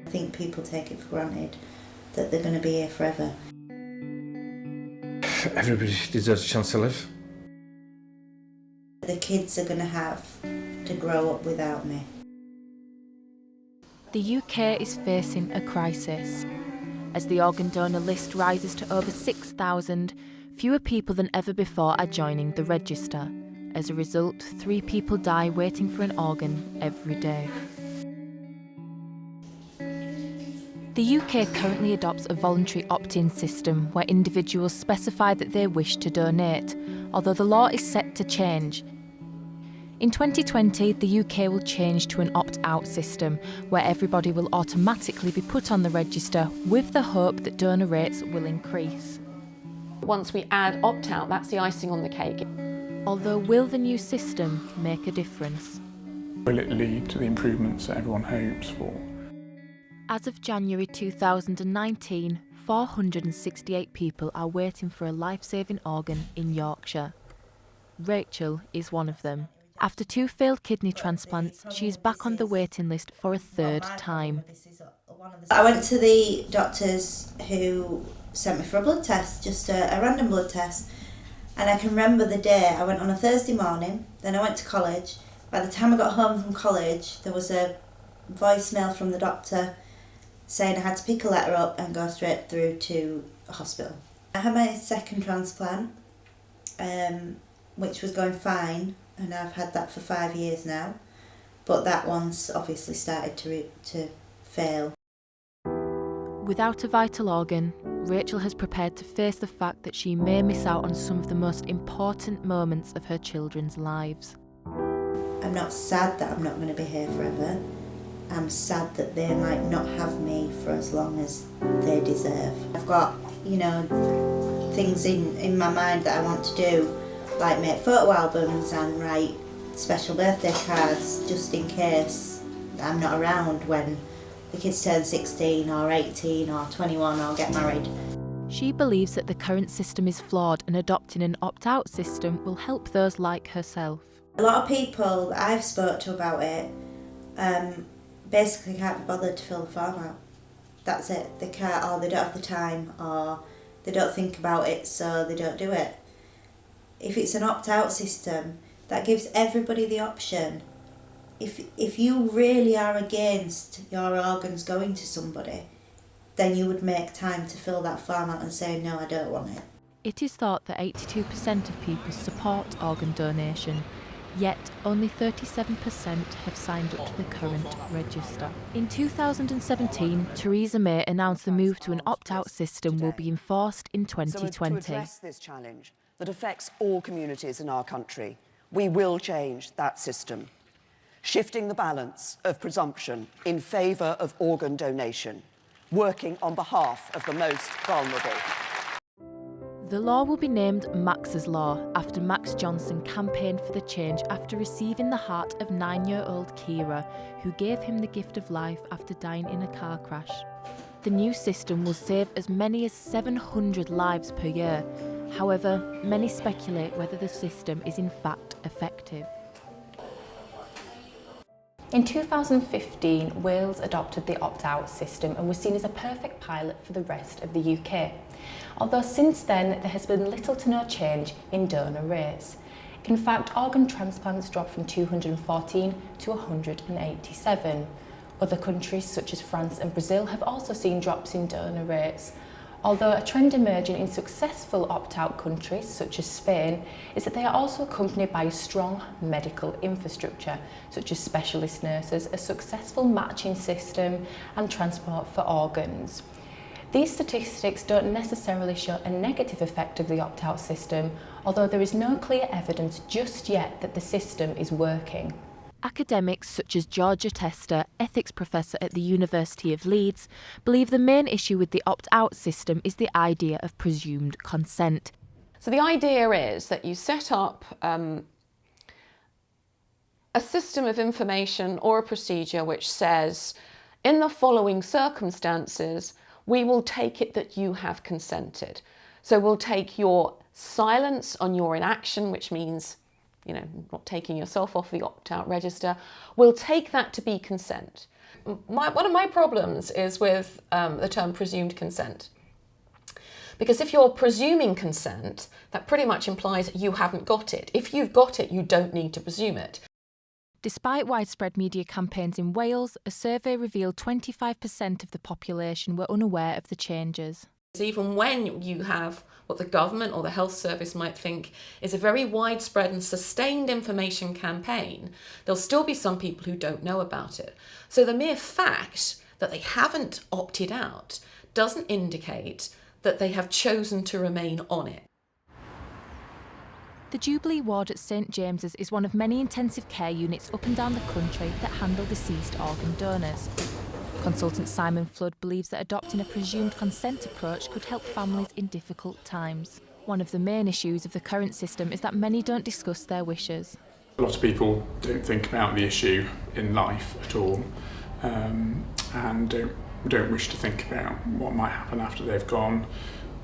I think people take it for granted that they're going to be here forever. Everybody deserves a chance to live. The kids are going to have to grow up without me. The UK is facing a crisis. As the organ donor list rises to over 6,000, fewer people than ever before are joining the register. As a result, 3 people die waiting for an organ every day. The UK currently adopts a voluntary opt-in system where individuals specify that they wish to donate, although the law is set to change. In 2020, the UK will change to an opt-out system where everybody will automatically be put on the register with the hope that donor rates will increase. Once we add opt-out, that's the icing on the cake. Although, will the new system make a difference? Will it lead to the improvements that everyone hopes for? As of January 2019, 468 people are waiting for a life-saving organ in Yorkshire. Rachel is one of them. After 2 failed kidney transplants, she is back on the waiting list for a 3rd time. I went to the doctors who sent me for a blood test, just a random blood test. And I can remember the day. I went on a Thursday morning, then I went to college. By the time I got home from college, there was a voicemail from the doctor saying I had to pick a letter up and go straight through to a hospital. I had my 2nd transplant, which was going fine, and I've had that for 5 years now. But that one's obviously started to fail. Without a vital organ, Rachel has prepared to face the fact that she may miss out on some of the most important moments of her children's lives. I'm not sad that I'm not going to be here forever. I'm sad that they might not have me for as long as they deserve. I've got, things in my mind that I want to do, like make photo albums and write special birthday cards just in case I'm not around when the kids turn 16 or 18 or 21 or get married. She believes that the current system is flawed and adopting an opt-out system will help those like herself. A lot of people that I've spoke to about it basically can't be bothered to fill the form out. That's it. They can't, or they don't have the time, or they don't think about it, so they don't do it. If it's an opt-out system, that gives everybody the option. If you really are against your organs going to somebody, then you would make time to fill that form out and say, no, I don't want it. It is thought that 82% of people support organ donation, yet only 37% have signed up to the current register. In 2017, Theresa May announced the move to an opt-out system will be enforced in 2020. So to address this challenge that affects all communities in our country, we will change that system, shifting the balance of presumption in favour of organ donation, working on behalf of the most vulnerable. The law will be named Max's Law after Max Johnson campaigned for the change after receiving the heart of 9-year-old Kira, who gave him the gift of life after dying in a car crash. The new system will save as many as 700 lives per year. However, many speculate whether the system is in fact effective. In 2015, Wales adopted the opt-out system and was seen as a perfect pilot for the rest of the UK. Although since then, there has been little to no change in donor rates. In fact, organ transplants dropped from 214 to 187. Other countries such as France and Brazil have also seen drops in donor rates. Although a trend emerging in successful opt-out countries such as Spain is that they are also accompanied by a strong medical infrastructure such as specialist nurses, a successful matching system and transport for organs. These statistics don't necessarily show a negative effect of the opt-out system, although there is no clear evidence just yet that the system is working. Academics such as Georgia Tester, ethics professor at the University of Leeds, believe the main issue with the opt-out system is the idea of presumed consent. So the idea is that you set up a system of information or a procedure which says, in the following circumstances, we will take it that you have consented. So we'll take your silence on your inaction, which means not taking yourself off the opt-out register, we'll take that to be consent. One of my problems is with the term presumed consent. Because if you're presuming consent, that pretty much implies you haven't got it. If you've got it, you don't need to presume it. Despite widespread media campaigns in Wales, a survey revealed 25% of the population were unaware of the changes. Even when you have what the government or the health service might think is a very widespread and sustained information campaign, there'll still be some people who don't know about it. So the mere fact that they haven't opted out doesn't indicate that they have chosen to remain on it. The Jubilee ward at St James's is one of many intensive care units up and down the country that handle deceased organ donors. Consultant Simon Flood believes that adopting a presumed consent approach could help families in difficult times. One of the main issues of the current system is that many don't discuss their wishes. A lot of people don't think about the issue in life at all, and don't wish to think about what might happen after they've gone.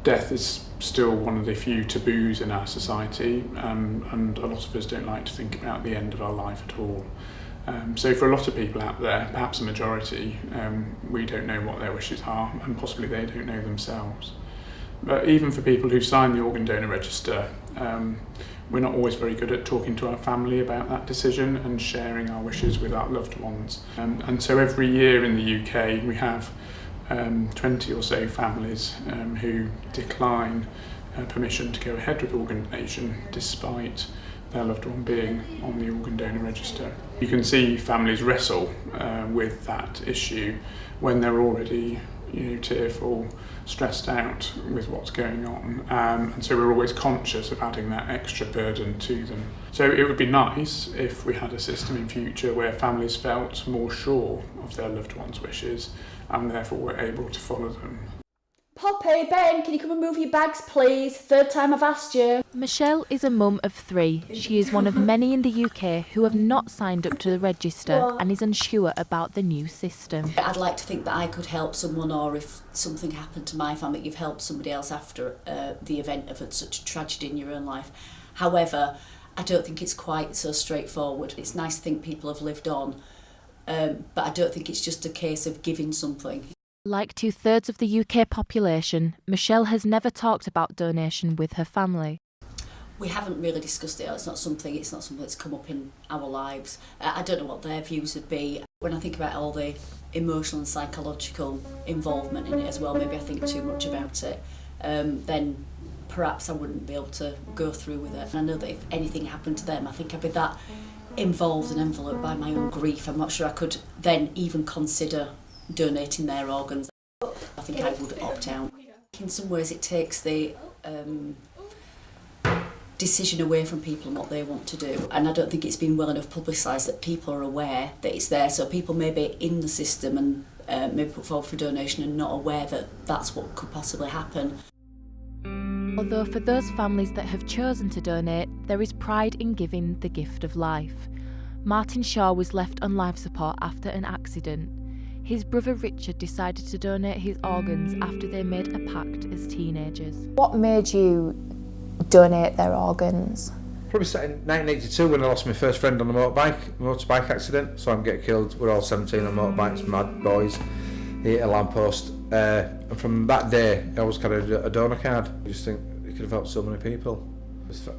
Death is still one of the few taboos in our society, and a lot of us don't like to think about the end of our life at all. So for a lot of people out there, perhaps a majority, we don't know what their wishes are, and possibly they don't know themselves. But even for people who sign the organ donor register, we're not always very good at talking to our family about that decision and sharing our wishes with our loved ones. And so every year in the UK we have 20 or so families who decline permission to go ahead with organ donation despite their loved one being on the organ donor register. You can see families wrestle with that issue when they're already tearful, stressed out with what's going on, and so we're always conscious of adding that extra burden to them. So it would be nice if we had a system in future where families felt more sure of their loved one's wishes and therefore were able to follow them. Poppy, Ben, can you come and move your bags, please? Third time I've asked you. Michelle is a mum of 3. She is one of many in the UK who have not signed up to the register and is unsure about the new system. I'd like to think that I could help someone, or if something happened to my family, you've helped somebody else after the event of such a tragedy in your own life. However, I don't think it's quite so straightforward. It's nice to think people have lived on, but I don't think it's just a case of giving something. Like 2/3 of the UK population, Michelle has never talked about donation with her family. We haven't really discussed it. It's not something that's come up in our lives. I don't know what their views would be. When I think about all the emotional and psychological involvement in it as well, maybe I think too much about it, then perhaps I wouldn't be able to go through with it. And I know that if anything happened to them, I think I'd be that involved and enveloped by my own grief. I'm not sure I could then even consider donating their organs. I think I would opt out. In some ways it takes the decision away from people and what they want to do, and I don't think it's been well enough publicised that people are aware that it's there, so people may be in the system and maybe put forward for donation and not aware that that's what could possibly happen. Although for those families that have chosen to donate, there is pride in giving the gift of life. Martin Shaw was left on life support after an accident. His brother Richard decided to donate his organs after they made a pact as teenagers. What made you donate their organs? Probably set in 1982 when I lost my first friend on a motorbike accident. Saw him get killed. We're all 17 on motorbikes, mad boys. He hit a lamppost. And from that day, I always carried a donor card. I just think it could have helped so many people.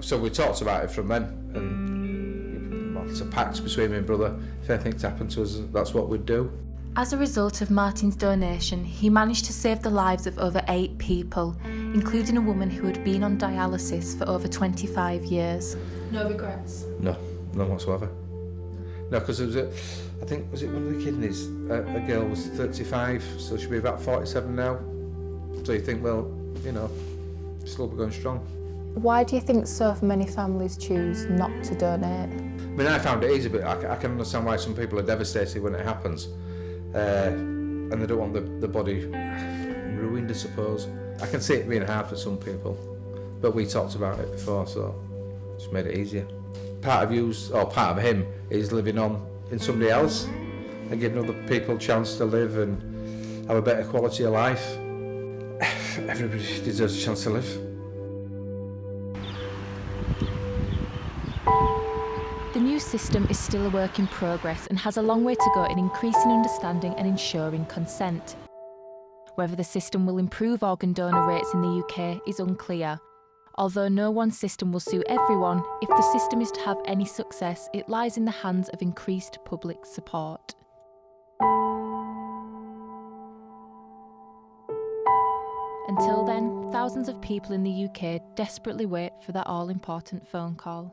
So we talked about it from then, and it's a pact between me and brother. If anything's happened to us, that's what we'd do. As a result of Martin's donation, he managed to save the lives of over 8 people, including a woman who had been on dialysis for over 25 years. No regrets? No, none whatsoever. No, because it was I think, was it one of the kidneys? A girl was 35, so she'll be about 47 now. So you think, well, still be going strong. Why do you think so many families choose not to donate? I mean, I found it easy, but I can understand why some people are devastated when it happens. And they don't want the body ruined, I suppose. I can see it being hard for some people, but we talked about it before, so just made it easier. Part of him is living on in somebody else and giving other people a chance to live and have a better quality of life. Everybody deserves a chance to live. new system is still a work in progress and has a long way to go in increasing understanding and ensuring consent. Whether the system will improve organ donor rates in the UK is unclear. Although no one system will suit everyone, if the system is to have any success, it lies in the hands of increased public support. Until then, thousands of people in the UK desperately wait for that all-important phone call.